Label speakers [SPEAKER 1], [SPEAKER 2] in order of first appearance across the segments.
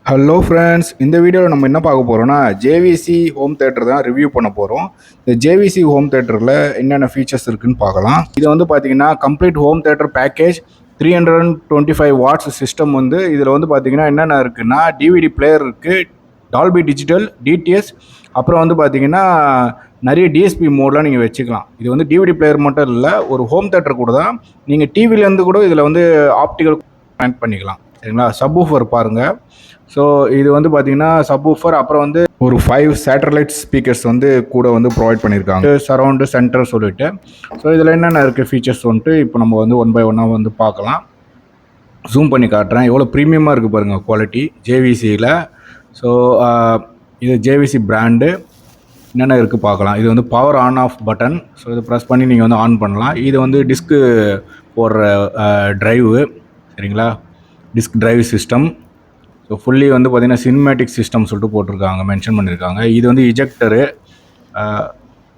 [SPEAKER 1] Hello friends, இந்த வீடியோவில் நம்ம என்ன பார்க்க போகிறோம்னா ஜேவிசி ஹோம் தேட்டர் தான் ரிவ்யூ பண்ண போகிறோம். இந்த ஜேவிசி ஹோம் தேட்டரில் என்னென்ன ஃபீச்சர்ஸ் இருக்குன்னு பார்க்கலாம். இது வந்து பார்த்தீங்கன்னா complete home theatre package 325 watts system. வந்து இதில் வந்து பார்த்தீங்கன்னா என்னென்ன இருக்குன்னா டிவிடி பிளேயர் இருக்குது, டால்பி டிஜிட்டல், டிடிஎஸ், அப்புறம் வந்து பார்த்தீங்கன்னா நிறைய டிஎஸ்பி மோட்லாம் நீங்கள் வச்சுக்கலாம். இது வந்து டிவிடி பிளேயர் மட்டும் இல்லை, ஒரு ஹோம் தேட்டர் கூட தான். நீங்கள் டிவிலேருந்து கூட இதில் வந்து ஆப்டிக்கல் கனெக்ட் பண்ணிக்கலாம். சரிங்களா? சப்வூஃபர் பாருங்கள். ஸோ இது வந்து பார்த்தீங்கன்னா சப்வூஃபர், அப்புறம் வந்து ஒரு 5 சேட்டலைட் ஸ்பீக்கர்ஸ் வந்து கூட வந்து ப்ரொவைட் பண்ணியிருக்காங்க, சரௌண்டு சென்டர் சொல்லிட்டு. ஸோ இதில் என்னென்ன இருக்குது ஃபீச்சர்ஸ் வந்துட்டு இப்போ நம்ம வந்து ஒன் பை ஒன்னாக வந்து பார்க்கலாம். ஜூம் பண்ணி காட்டுறேன். எவ்வளோ ப்ரீமியமாக இருக்குது பாருங்கள் குவாலிட்டி ஜேவிசியில். ஸோ இது ஜேவிசி பிராண்டு. என்னென்ன இருக்குது பார்க்கலாம். இது வந்து power on off button. So இதை ப்ரெஸ் பண்ணி நீங்கள் வந்து ஆன் பண்ணலாம். இது வந்து டிஸ்க்கு போடுற ட்ரைவு. சரிங்களா? Disk drive system. So fully வந்து பார்த்திங்கன்னா சினிமேட்டிக் சிஸ்டம் சொல்லிட்டு போட்டிருக்காங்க, மென்ஷன் பண்ணியிருக்காங்க. இது வந்து இஜெக்டரு,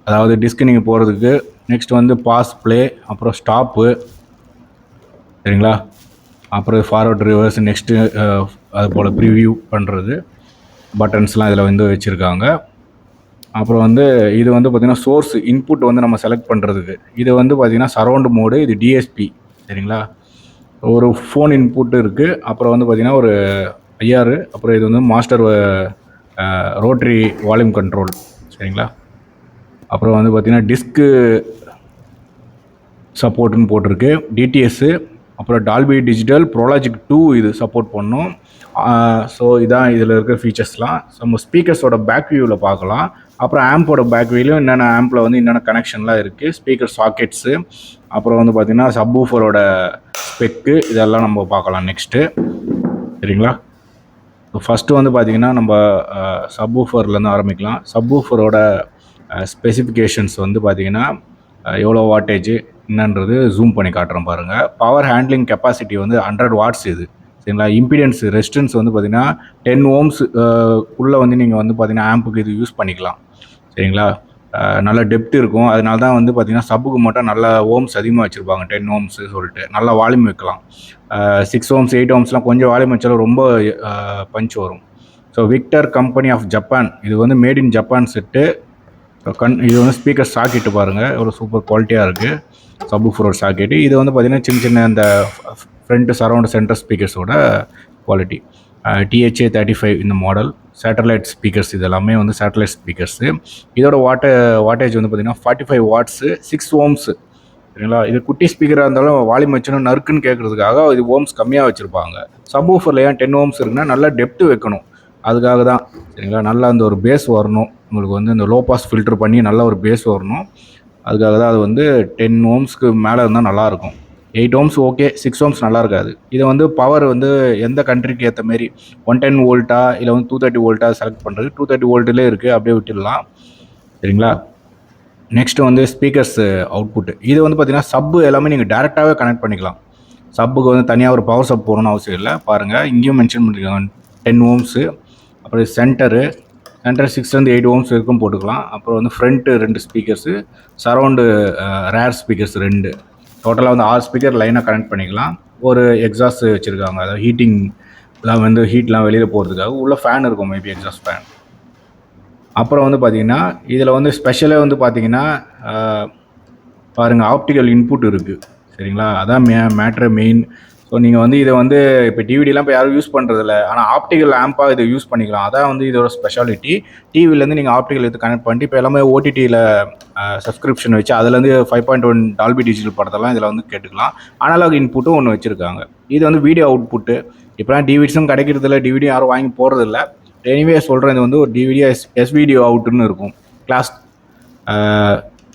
[SPEAKER 1] அதாவது டிஸ்க் நீங்கள் போகிறதுக்கு. நெக்ஸ்ட் வந்து பாஸ் ப்ளே, அப்புறம் ஸ்டாப்பு. சரிங்களா? அப்புறம் ஃபார்வர்ட் ரிவர்ஸ், நெக்ஸ்ட்டு அது போல் ப்ரிவியூ பண்ணுறது பட்டன்ஸ்லாம் இதில் வந்து வச்சுருக்காங்க. அப்புறம் வந்து இது வந்து பார்த்திங்கன்னா சோர்ஸ் இன்புட் வந்து நம்ம செலக்ட் பண்ணுறதுக்கு. இது வந்து பார்த்திங்கன்னா சரௌண்டு மோடு, இது டிஎஸ்பி. சரிங்களா? ஒரு ஃபோன் இன்புட் இருக்குது. அப்புறம் வந்து பார்த்திங்கன்னா ஒரு ஐஆர், அப்புறம் இது வந்து மாஸ்டர் ரோட்டரி வால்யூம் கண்ட்ரோல். சரிங்களா? அப்புறம் வந்து பார்த்திங்கன்னா டிஸ்க்கு சப்போர்ட்டுன்னு போட்டிருக்கு, டிடிஎஸ்ஸு, அப்புறம் டால்பி டிஜிட்டல், ப்ரோலாஜிக் 2 இது சப்போர்ட் பண்ணும். ஸோ இதான் இதில் இருக்கிற ஃபீச்சர்ஸ்லாம். நம்ம ஸ்பீக்கர்ஸோட பேக் வியூவில் பார்க்கலாம். அப்புறம் ஆம்போட பேக் வியூலையும் என்னென்ன ஆம்பில் வந்து என்னென்ன கனெக்ஷன்லாம் இருக்குது, ஸ்பீக்கர் சாக்கெட்ஸு, அப்புறம் வந்து பார்த்திங்கன்னா சப்வூஃபரோட ஸ்பெக்கு, இதெல்லாம் நம்ம பார்க்கலாம் நெக்ஸ்ட்டு. சரிங்களா? ஃபஸ்ட்டு வந்து பார்த்திங்கன்னா நம்ம சப்வூஃபர்லேருந்து ஆரம்பிக்கலாம். சப்வூஃபரோட ஸ்பெசிஃபிகேஷன்ஸ் வந்து பார்த்திங்கன்னா எவ்வளோ வாட்டேஜு என்னன்றது ஜூம் பண்ணி காட்டுறோம் பாருங்கள். பவர் ஹேண்ட்லிங் கெப்பாசிட்டி வந்து 100 வாட்ஸ் இது. சரிங்களா? இம்பிடன்ஸ் ரெசிஸ்டன்ஸ் வந்து பார்த்திங்கன்னா 10 ஓம்ஸ் உள்ளே வந்து நீங்கள் வந்து பார்த்திங்கன்னா ஆம்புக்கு இது யூஸ் பண்ணிக்கலாம். சரிங்களா? நல்ல டெப்த் இருக்கும். அதனால தான் வந்து பார்த்திங்கன்னா சப்புக்கு மட்டும் நல்ல ஓம்ஸ் அதிகமாக வச்சுருப்பாங்க, 10 ஓம்ஸு சொல்லிட்டு. நல்லா வால்யூம் வைக்கலாம். 6 ஓம்ஸ் 8 ஓம்ஸ்லாம் கொஞ்சம் வால்யூம் வச்சாலும் ரொம்ப பஞ்ச் வரும். So Victor company of Japan, இது வந்து மேட் இன் ஜப்பான் செட்டு. இது வந்து ஸ்பீக்கர் சாக்கெட்டு பாருங்கள், எவ்வளோ சூப்பர் குவாலிட்டியாக இருக்குது. சப்வூஃபரோட சாக்கெட்டு. இது வந்து பார்த்திங்கன்னா சின்ன சின்ன அந்த ஃப்ரண்ட்டு சரௌண்ட் சென்டர் ஸ்பீக்கர்ஸோட குவாலிட்டி. THA 35 இந்த மாடல். சேட்டலைட் ஸ்பீக்கர்ஸ், இது எல்லாமே வந்து சேட்டலைட் ஸ்பீக்கர்ஸு. இதோட வாட்டேஜ் வந்து பார்த்திங்கன்னா 45 வாட்ஸு, 6 ஓம்ஸு. சரிங்களா? இது குட்டி ஸ்பீக்கராக இருந்தாலும் வால்யூம் வச்சுன்னா நறுக்குன்னு கேட்குறதுக்காக இது ஓம்ஸ் கம்மியாக வச்சுருப்பாங்க. சப்வூஃபரில் ஏன் 10 ஓம்ஸ் இருக்குன்னா நல்லா டெப்த்து வைக்கணும், அதுக்காக தான். சரிங்களா? நல்லா அந்த ஒரு பேஸ் வரணும் உங்களுக்கு, வந்து இந்த லோ பாஸ் ஃபில்டர் பண்ணி நல்ல ஒரு பேஸ் வரணும். அதுக்காக தான் அது வந்து 10 ஓம்ஸ்க்கு மேலே இருந்தால் நல்லாயிருக்கும். 8 ஓம்ஸ் ஓகே, 6 ஓம்ஸ் நல்லா இருக்காது. இதை வந்து பவர் வந்து எந்த கண்ட்ரிக்கு ஏற்ற மாரி 110 வோல்ட்டா இல்லை வந்து 230 வோல்ட்டா செலக்ட் பண்ணுறது. 230 வோல்ட்டிலே இருக்குது, அப்படியே விட்டுடலாம். சரிங்களா? நெக்ஸ்ட்டு வந்து ஸ்பீக்கர்ஸ் அவுட்புட்டு. இது வந்து பார்த்திங்கன்னா சப்பு எல்லாமே நீங்கள் டேரெக்டாகவே கனெக்ட் பண்ணிக்கலாம். சப்புக்கு வந்து தனியாக ஒரு பவர் சப் போகணும்னு அவசியம் இல்லை. பாருங்கள், இங்கேயும் மென்ஷன் பண்ணியிருக்காங்க 10 ஓம்ஸு. அப்புறம் சென்டர் 6 8 ஓம்ஸ் வரைக்கும் போட்டுக்கலாம். அப்புறம் வந்து front 2 speakers, surround rear speakers 2. டோட்டலாக வந்து 6 ஸ்பீக்கர் லைனாக கனெக்ட் பண்ணிக்கலாம். ஒரு எக்ஸாஸ்ட் வச்சுருக்காங்க, அதாவது ஹீட்டிங்லாம் வந்து ஹீட்லாம் வெளியில் போகிறதுக்காக. உள்ள ஃபேன் இருக்கும், மேபி எக்ஸாஸ்ட் ஃபேன். அப்புறம் வந்து பார்த்திங்கன்னா இதில் வந்து ஸ்பெஷலாக வந்து பார்த்திங்கன்னா பாருங்கள், ஆப்டிக்கல் இன்புட் இருக்குது. சரிங்களா? அதான் மேட்ரு மெயின். ஸோ நீங்கள் வந்து இதை வந்து இப்போ டிவிடிலாம் இப்போ யாரும் யூஸ் பண்ணுறதில்ல, ஆனால் ஆப்டிக்கல் ஆம்பாக இதை யூஸ் பண்ணிக்கலாம். அதான் வந்து இதோட ஸ்பெஷாலிட்டி. டிவிலேருந்து நீங்கள் ஆப்டிக்கல் எடுத்து கனெக்ட் பண்ணிட்டு இப்போ எல்லாமே ஓடிடியில் சப்ஸ்கிரிப்ஷன் வச்சு அதுலேருந்து 5.1 டால்பி டிஜிட்டல் படத்தெல்லாம் இதில் வந்து கேட்டுக்கலாம். அனலாக் இன்புட்டும் ஒன்று வச்சுருக்காங்க. இது வந்து வீடியோ அவுட்புட்டு. இப்போலாம் டிவிடிஸும் கிடைக்கிறதில்ல, டிவிடி யாரும் வாங்கி போகிறதில்ல. எனிவே சொல்கிறேன், இது வந்து ஒரு டிவிடியா எஸ்விடியோ அவுட்டுன்னு இருக்கும்.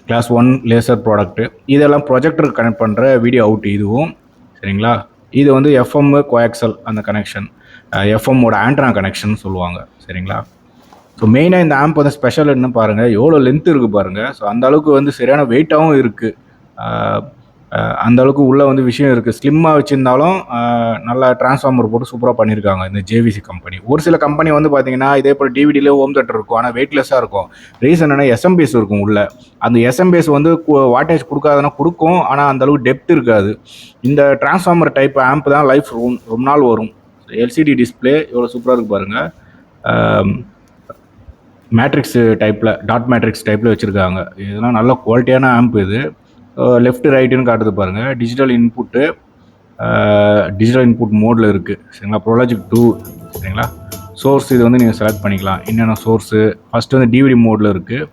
[SPEAKER 1] Class 1 laser product. இதெல்லாம் ப்ரொஜெக்டருக்கு கனெக்ட் பண்ணுற வீடியோ அவுட் இதுவும். சரிங்களா? இது வந்து எஃப்எம் கோஆக்சல் அந்த கனெக்ஷன், எஃப்எம்மோட ஆண்ட்ரா கனெக்ஷன் சொல்லுவாங்க. சரிங்களா? ஸோ மெயினாக இந்த ஆம்ப் வந்து ஸ்பெஷல் என்ன பாருங்கள், எவ்வளோ லென்த் இருக்குது பாருங்கள். ஸோ அந்த அளவுக்கு வந்து சரியான வெயிட்டாகவும் இருக்குது. அந்த அளவுக்கு உள்ளே வந்து விஷயம் இருக்குது. ஸ்லிம்மாக வச்சுருந்தாலும் நல்லா டிரான்ஸ்ஃபார்மர் போட்டு சூப்பராக பண்ணியிருக்காங்க இந்த ஜேவிசி கம்பெனி. ஒரு சில கம்பெனி வந்து பார்த்திங்கன்னா இதே போல் டிவிடியிலே ஹோம் தேட்டர் இருக்கும், ஆனால் வெயிட்லெஸ்ஸாக இருக்கும். ரீசன் என்ன, எஸ்எம்பிஎஸ் இருக்கும் உள்ள. அந்த எஸ்எம்பிஎஸ் வந்து வாட்டேஜ் கொடுக்காதுன்னா கொடுக்கும், ஆனால் அந்தளவுக்கு டெப்த் இருக்காது. இந்த டிரான்ஸ்ஃபார்மர் டைப் ஆம்ப் தான் லைஃப் ரொம்ப நாள் வரும். எல்சிடி டிஸ்பிளே எவ்வளோ சூப்பராக இருக்குது பாருங்கள். மேட்ரிக்ஸ் டைப்பில் டாட் மேட்ரிக்ஸ் டைப்பில் வச்சுருக்காங்க. இதெல்லாம் நல்ல குவாலிட்டியான ஆம்ப் இது. லெஃப்ட் ரைட்டுன்னு காட்டுது பாருங்கள். டிஜிட்டல் இன்புட் மோடில் இருக்குது சரிங்களா. ப்ரோலாஜிக் 2 சரிங்களா. சோர்ஸ் இது வந்து நீங்கள் செலக்ட் பண்ணிக்கலாம். என்னென்ன சோர்ஸு ஃபஸ்ட்டு வந்து டிவிடி மோடில் இருக்குது.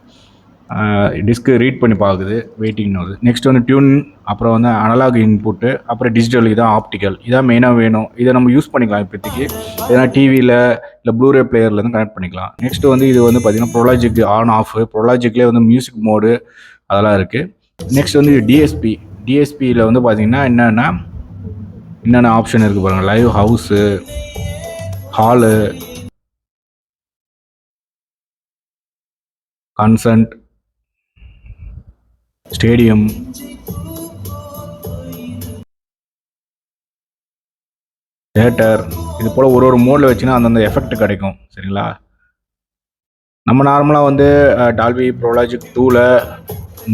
[SPEAKER 1] டிஸ்க்கு ரீட் பண்ணி பார்க்குது, வெயிட்டிங்னு வருது. நெக்ஸ்ட் வந்து டியூன், அப்புறம் வந்து அனலாக் இன்புட்டு, அப்புறம் டிஜிட்டல், இதான் ஆப்டிக்கல். இதான் மெயினாக வேணும். இதை நம்ம யூஸ் பண்ணிக்கலாம் இப்போதைக்கு. ஏன்னா டிவியில் இல்லை ப்ளூரே பிளேயர்லேருந்து கனெக்ட் பண்ணிக்கலாம். நெக்ஸ்ட்டு வந்து இது வந்து பார்த்திங்கன்னா ப்ரோலாஜிக் ஆன் ஆஃப், ப்ரோலாஜிக்லேயே வந்து மியூசிக் மோடு அதெல்லாம் இருக்குது. நெக்ஸ்ட் வந்து டிஎஸ்பியில் வந்து பார்த்திங்கன்னா என்னென்ன ஆப்ஷன் இருக்குது பாருங்கள். Live house, hall, concert, stadium, theatre, இது போல் ஒரு மோடில் வச்சுன்னா அந்தந்த எஃபெக்ட் கிடைக்கும் சரிங்களா. நம்ம நார்மலாக வந்து டால்பி ப்ரோலாஜிக் 2ல்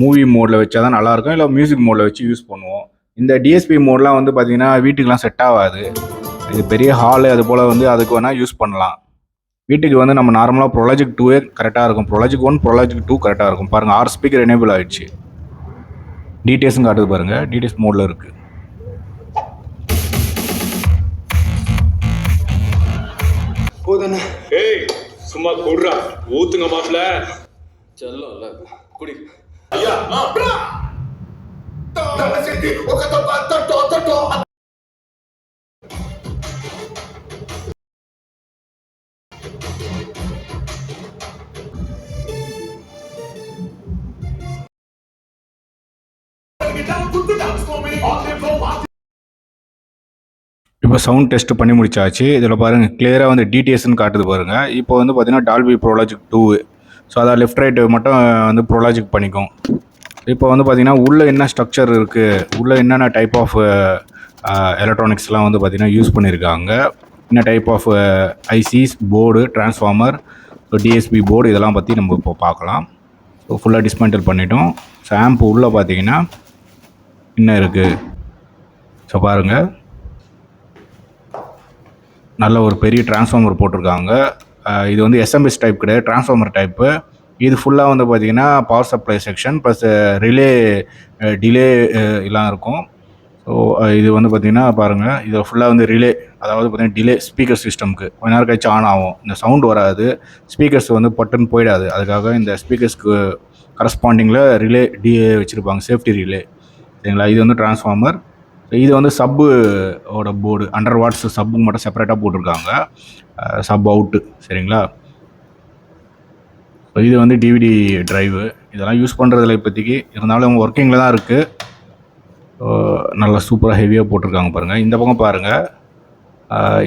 [SPEAKER 1] மூவி மோடில் வச்சா தான் நல்லாயிருக்கும், இல்லை மியூசிக் மோடில் வச்சு யூஸ் பண்ணுவோம். இந்த டிஎஸ்பி மோட்லாம் வந்து பார்த்திங்கன்னா வீட்டுக்கெலாம் செட் ஆகாது. இது பெரிய ஹாலு அது போல் வந்து அதுக்கு வேணால் யூஸ் பண்ணலாம். வீட்டுக்கு வந்து நம்ம நார்மலாக ப்ரோலாஜிக் 2 கரெக்டாக இருக்கும். ப்ரோலாஜிக் 1, ப்ரோலாஜிக் 2 கரெக்டாக இருக்கும். பாருங்கள் 6 ஸ்பீக்கர் எனேபிள் ஆகிடுச்சு. டிடிஎஸ்ன்னு காட்டுது பாருங்கள். டிடிஎஸ் மோடில் இருக்குது.
[SPEAKER 2] போதானே? ஏய் சும்மா குடுறா, ஊத்துங்க மாப்ள. செல்லம்ல குடி. ஐயா தல செடி ஒகத பத்தோ.
[SPEAKER 1] இப்போ சவுண்ட் டெஸ்ட் பண்ணி முடிச்சாச்சு. இதில் பாருங்கள் கிளியராக வந்து டிடிஎஸ்ன்னு காட்டுது பாருங்கள். இப்போ வந்து பார்த்திங்கன்னா டால்பி ப்ரோலாஜிக் 2. ஸோ அதை லெஃப்ட் ரைட்டு மட்டும் வந்து ப்ரோலாஜிக் பண்ணிக்கும். இப்போ வந்து பார்த்திங்கன்னா உள்ளே என்ன ஸ்ட்ரக்சர் இருக்குது, உள்ளே என்னென்ன டைப் ஆஃப் எலக்ட்ரானிக்ஸ்லாம் வந்து பார்த்திங்கன்னா யூஸ் பண்ணியிருக்காங்க, என்ன type of ICs, board, transformer, so DSP board, இதெல்லாம் பற்றி நம்ம இப்போ பார்க்கலாம். ஸோ ஃபுல்லாக டிஸ்மேண்டில் பண்ணிட்டோம். ஸோ ஆம்ப் உள்ளே பார்த்திங்கன்னா என்ன இருக்குது, ஸோ பாருங்கள் நல்ல ஒரு பெரிய டிரான்ஸ்ஃபார்மர் போட்டிருக்காங்க. இது வந்து எஸ்எம்எஸ் டைப் கிடையாது, டிரான்ஸ்ஃபார்மர் டைப்பு. இது ஃபுல்லாக வந்து பார்த்திங்கன்னா power supply section plus delay எல்லாம் இருக்கும். ஸோ இது வந்து பார்த்திங்கன்னா பாருங்கள், இதில் ஃபுல்லாக வந்து ரிலே, அதாவது பார்த்திங்கன்னா டிலே ஸ்பீக்கர் சிஸ்டம்க்கு கொஞ்ச நேரம் கழிச்சு ஆன் ஆகும். இந்த சவுண்டு வராது, ஸ்பீக்கர்ஸ் வந்து பட்டுன்னு போயிடாது. அதுக்காக இந்த ஸ்பீக்கர்ஸ்க்கு கரஸ்பாண்டிங்கில் ரிலே வச்சுருப்பாங்க, சேஃப்டி ரிலே சரிங்களா. இது வந்து டிரான்ஸ்ஃபார்மர். இது வந்து சப்போட போர்டு, 100 வாட்ஸ் சப்புக்கு மட்டும் செப்பரேட்டாக போட்டிருக்காங்க, சப் அவுட்டு சரிங்களா. இது வந்து டிவிடி டிரைவு, இதெல்லாம் யூஸ் பண்ணுறதில்ல இப்போதைக்கு, இருந்தாலும் ஒர்க்கிங்கில் தான் இருக்குது. நல்லா சூப்பராக ஹெவியாக போட்டிருக்காங்க பாருங்கள். இந்த பக்கம் பாருங்கள்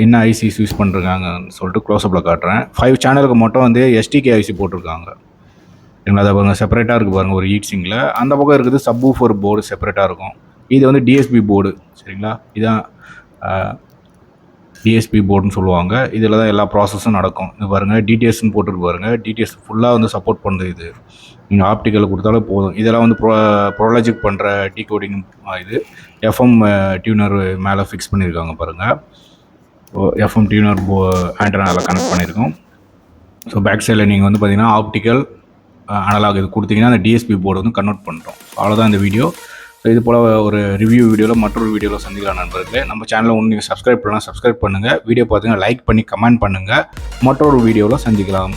[SPEAKER 1] என்ன ஐசிஸ் யூஸ் பண்ணுறாங்கன்னு சொல்லிட்டு க்ளோஸ்அப்பில் காட்டுறேன். 5 சேனலுக்கு மட்டும் வந்து எஸ்டிகே ஐசி போட்டிருக்காங்க சரிங்களா. அதை பாருங்கள் செப்பரேட்டாக இருக்குது பாருங்கள் ஒரு ஹீட்ஸிங்கில். அந்த பக்கம் இருக்குது சப்வூஃபர் போர்டு செப்பரேட்டாக இருக்கும். இது வந்து டிஎஸ்பி போர்டு சரிங்களா. இதுதான் டிஎஸ்பி போர்டுன்னு சொல்லுவாங்க. இதில் தான் எல்லா ப்ராசஸும் நடக்கும். இது பாருங்கள் டிடிஎஸ்ன்னு போட்டுருக்கு பாருங்கள். டிடிஎஸ் ஃபுல்லாக வந்து சப்போர்ட் பண்ணுது. இது நீங்கள் ஆப்டிக்கல் கொடுத்தாலும் போதும். இதெல்லாம் வந்து ப்ரோலாஜிக் பண்ணுற டீகோடிங். இது எஃப்எம் டியூனர் மேலே ஃபிக்ஸ் பண்ணியிருக்காங்க பாருங்கள். எஃப்எம் டியூனர் ஆண்டனாவில் கனெக்ட் பண்ணியிருக்கோம். ஸோ பேக் சைடில் நீங்கள் வந்து பார்த்திங்கன்னா ஆப்டிக்கல் அனலாக் இது கொடுத்தீங்கன்னா அந்த டிஎஸ்பி போர்டு வந்து கன்வெர்ட் பண்ணுறோம். அவ்வளோதான் இந்த வீடியோ. ஸோ இது போல் ஒரு ரிவ்யூ வீடியோவில் மற்றொரு வீடியோவில் சந்திக்கலாம் நண்பர்களே. நம்ம சேனலை ஒன்று நீங்கள் சப்ஸ்கிரைப் பண்ணலாம், சப்ஸ்கிரைப் பண்ணுங்கள். வீடியோ பார்த்தீங்கன்னா லைக் பண்ணி கமெண்ட் பண்ணுங்கள். மற்றொரு வீடியோவில் சந்திக்கலாம்.